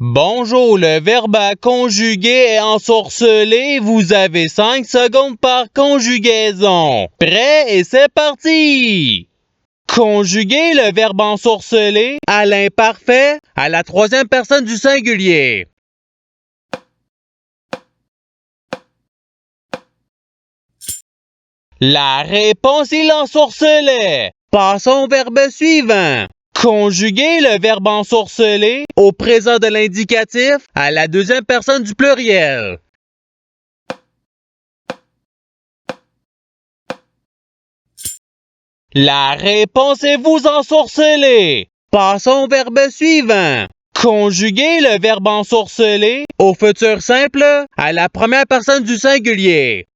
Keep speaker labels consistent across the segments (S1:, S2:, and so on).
S1: Bonjour, le verbe à conjuguer est ensorcelé. Vous avez 5 secondes par conjugaison. Prêt et c'est parti! Conjuguer le verbe ensorcelé à l'imparfait à la troisième personne du singulier. La réponse est l'ensorcelait. Passons au verbe suivant. Conjuguer le verbe ensorcelé au présent de l'indicatif à la deuxième personne du pluriel. La réponse est vous ensorceler. Passons au verbe suivant. Conjuguer le verbe ensorceler au futur simple à la première personne du singulier.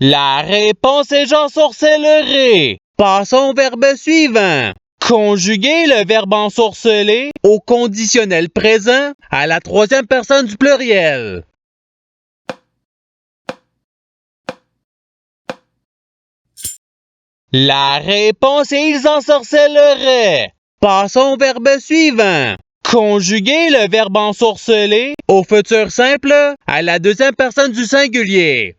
S1: La réponse est j'ensorcellerai. Passons au verbe suivant. Conjuguer le verbe ensorceler au conditionnel présent à la troisième personne du pluriel. La réponse est ils ensorcelleraient. Passons au verbe suivant. Conjuguer le verbe ensorceler au futur simple à la deuxième personne du singulier.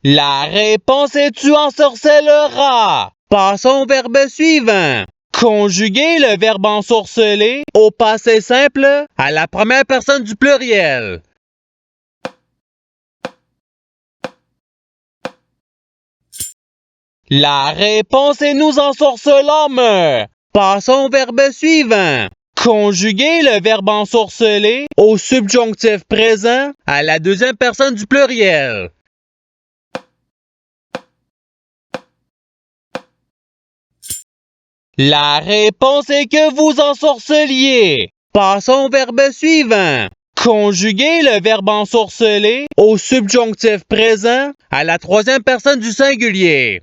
S1: La réponse est tu ensorcelleras. Passons au verbe suivant. Conjuguer le verbe ensorceler au passé simple à la première personne du pluriel. La réponse est nous ensorcelâmes. Passons au verbe suivant. Conjuguer le verbe ensorceler au subjonctif présent à la deuxième personne du pluriel. La réponse est que vous ensorceliez. Passons au verbe suivant. Conjuguer le verbe ensorceler au subjonctif présent à la troisième personne du singulier.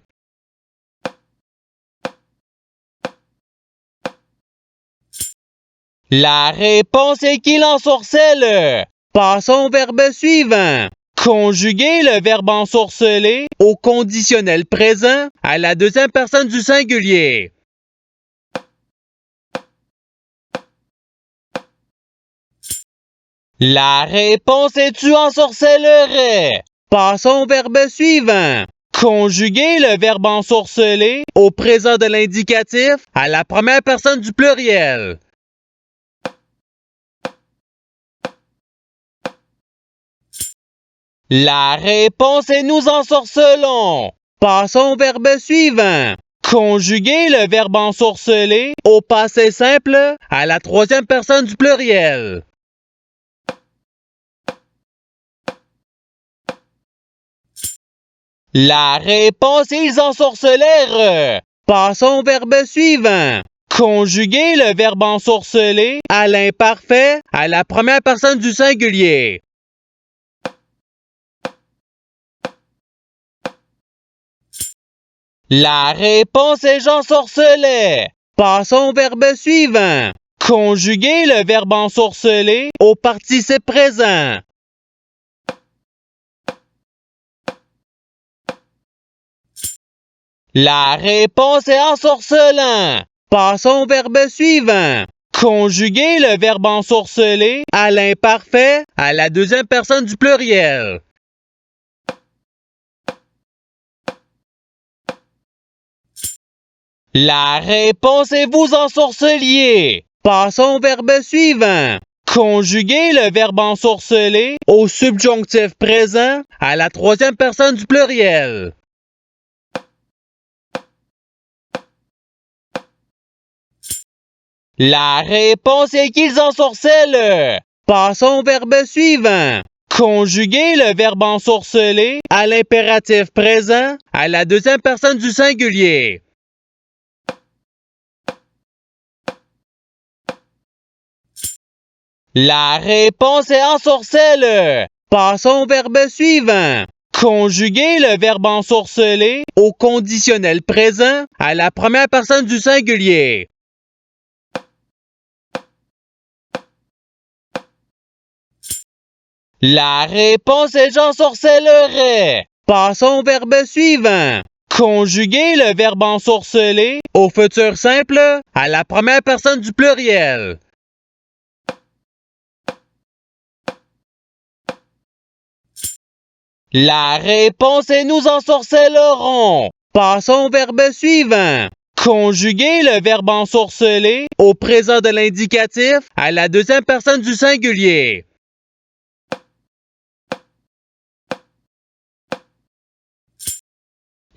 S1: La réponse est qu'il ensorcelle. Passons au verbe suivant. Conjuguer le verbe ensorceler au conditionnel présent à la deuxième personne du singulier. La réponse est tu ensorcellerais. Passons au verbe suivant. Conjuguer le verbe ensorceler au présent de l'indicatif à la première personne du pluriel. La réponse est nous ensorcelons. Passons au verbe suivant. Conjuguer le verbe ensorceler au passé simple à la troisième personne du pluriel. La réponse est ils ensorcelèrent. Passons au verbe suivant. Conjuguer le verbe ensorceler à l'imparfait à la première personne du singulier. La réponse est j'ensorcelais. Passons au verbe suivant. Conjuguer le verbe ensorceler au participe présent. La réponse est ensorcelant. Passons au verbe suivant. Conjuguer le verbe ensorceler à l'imparfait à la deuxième personne du pluriel. La réponse est vous ensorceliez. Passons au verbe suivant. Conjuguer le verbe ensorceler au subjonctif présent à la troisième personne du pluriel. La réponse est qu'ils ensorcellent. Passons au verbe suivant. Conjuguer le verbe ensorceler à l'impératif présent à la deuxième personne du singulier. La réponse est ensorcelle. Passons au verbe suivant. Conjuguer le verbe ensorceler au conditionnel présent à la première personne du singulier. La réponse est j'ensorcellerai. Passons au verbe suivant. Conjuguer le verbe ensorceler au futur simple à la première personne du pluriel. La réponse est nous ensorcellerons. Passons au verbe suivant. Conjuguer le verbe ensorceler au présent de l'indicatif à la deuxième personne du singulier.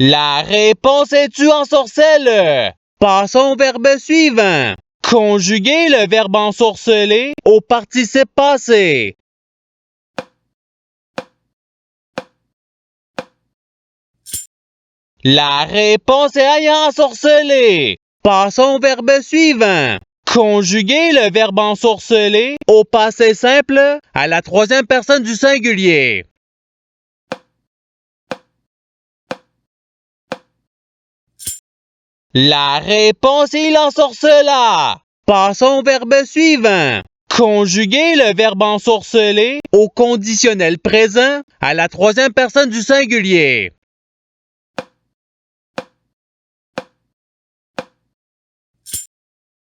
S1: La réponse est tu ensorcelles. Passons au verbe suivant. Conjuguer le verbe ensorceler au participe passé. La réponse est ayant ensorcelé. Passons au verbe suivant. Conjuguer le verbe ensorceler au passé simple à la troisième personne du singulier. La réponse est il ensorcela. Passons au verbe suivant. Conjuguer le verbe ensorceler au conditionnel présent à la troisième personne du singulier.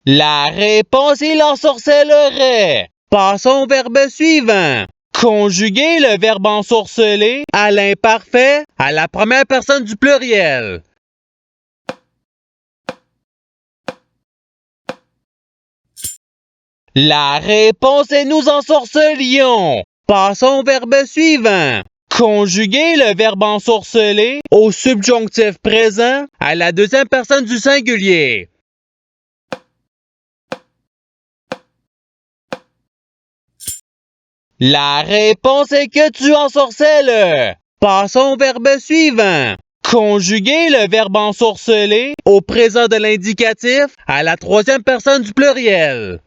S1: La réponse est il ensorcellerait. Passons au verbe suivant. Conjuguer le verbe ensorceler à l'imparfait à la première personne du pluriel. La réponse est nous ensorcelions. Passons au verbe suivant. Conjuguer le verbe ensorceler au subjonctif présent à la deuxième personne du singulier. La réponse est que tu ensorcelles. Passons au verbe suivant. Conjuguer le verbe ensorceler au présent de l'indicatif à la troisième personne du pluriel.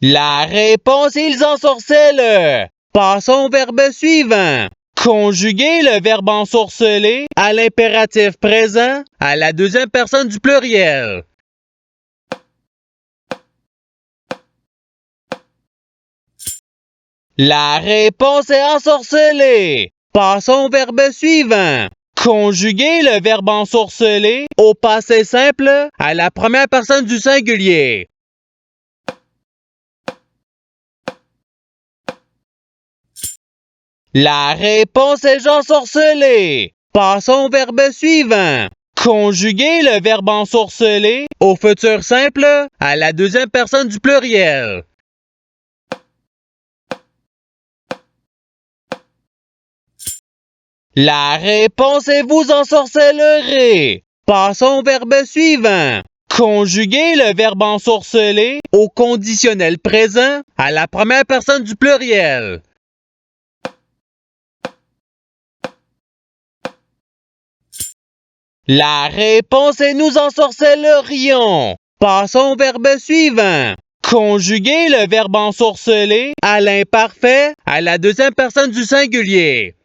S1: La réponse est ils ensorcellent. Passons au verbe suivant. Conjuguer le verbe ensorceler à l'impératif présent à la deuxième personne du pluriel. La réponse est ensorceler. Passons au verbe suivant. Conjuguer le verbe ensorceler au passé simple à la première personne du singulier. La réponse est j'ensorceler. Passons au verbe suivant. Conjuguer le verbe ensorceler au futur simple à la deuxième personne du pluriel. La réponse est vous ensorcellerez. Passons au verbe suivant. Conjuguer le verbe ensorceler au conditionnel présent à la première personne du pluriel. La réponse est nous ensorcellerions. Passons au verbe suivant. Conjuguer le verbe ensorceler à l'imparfait à la deuxième personne du singulier.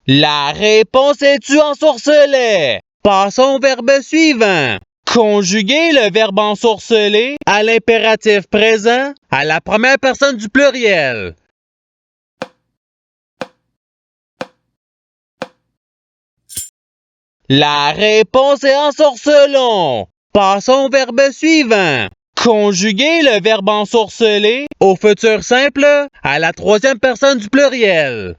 S1: La réponse est tu ensorcelais. Passons au verbe suivant. Conjuguer le verbe ensorceler à l'impératif présent à la première personne du pluriel. La réponse est ensorcelons. Passons au verbe suivant. Conjuguer le verbe ensorceler au futur simple à la troisième personne du pluriel.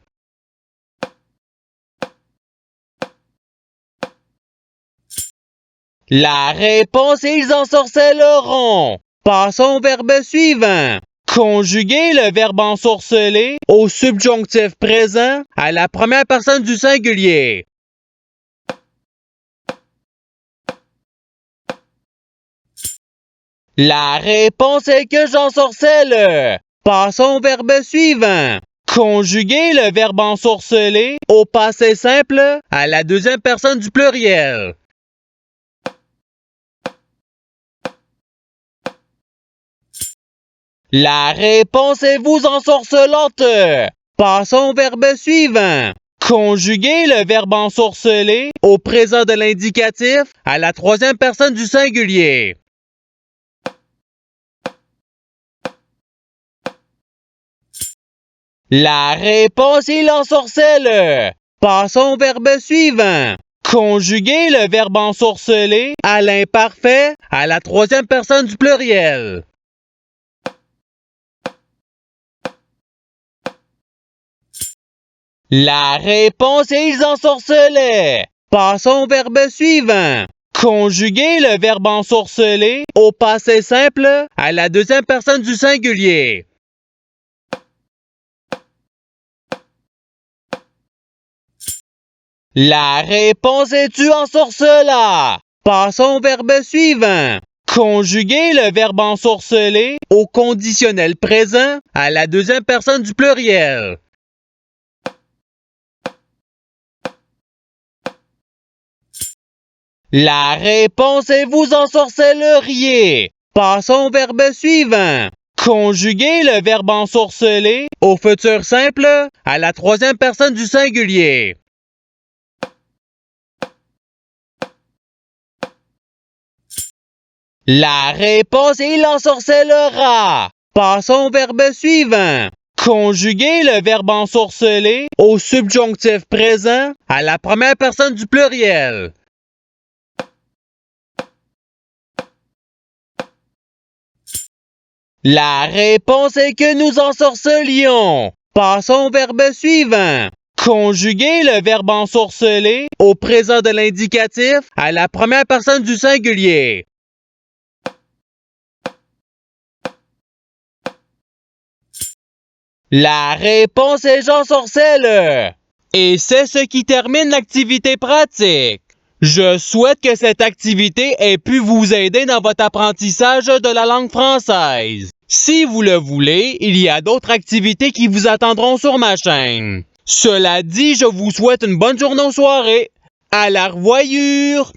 S1: La réponse est ils ensorcelleront. Passons au verbe suivant. Conjuguer le verbe ensorceler au subjonctif présent à la première personne du singulier. La réponse est que j'ensorcelle. Passons au verbe suivant. Conjuguer le verbe ensorceler au passé simple à la deuxième personne du pluriel. La réponse est vous ensorcelante. Passons au verbe suivant. Conjuguer le verbe ensorceler au présent de l'indicatif à la troisième personne du singulier. La réponse est l'ensorcelle. Passons au verbe suivant. Conjuguer le verbe ensorceler à l'imparfait à la troisième personne du pluriel. La réponse est ils ensorcelaient. Passons au verbe suivant. Conjuguer le verbe ensorceler au passé simple à la deuxième personne du singulier. La réponse est tu ensorcela. Passons au verbe suivant. Conjuguer le verbe ensorceler au conditionnel présent à la deuxième personne du pluriel. La réponse est vous ensorcelleriez. Passons au verbe suivant. Conjuguer le verbe ensorceler au futur simple à la troisième personne du singulier. La réponse est il ensorcellera. Passons au verbe suivant. Conjuguer le verbe ensorceler au subjonctif présent à la première personne du pluriel. La réponse est que nous ensorcelions. Passons au verbe suivant. Conjuguer le verbe ensorceler au présent de l'indicatif à la première personne du singulier. La réponse est j'ensorcelle. Et c'est ce qui termine l'activité pratique. Je souhaite que cette activité ait pu vous aider dans votre apprentissage de la langue française. Si vous le voulez, il y a d'autres activités qui vous attendront sur ma chaîne. Cela dit, je vous souhaite une bonne journée ou soirée. À la revoyure!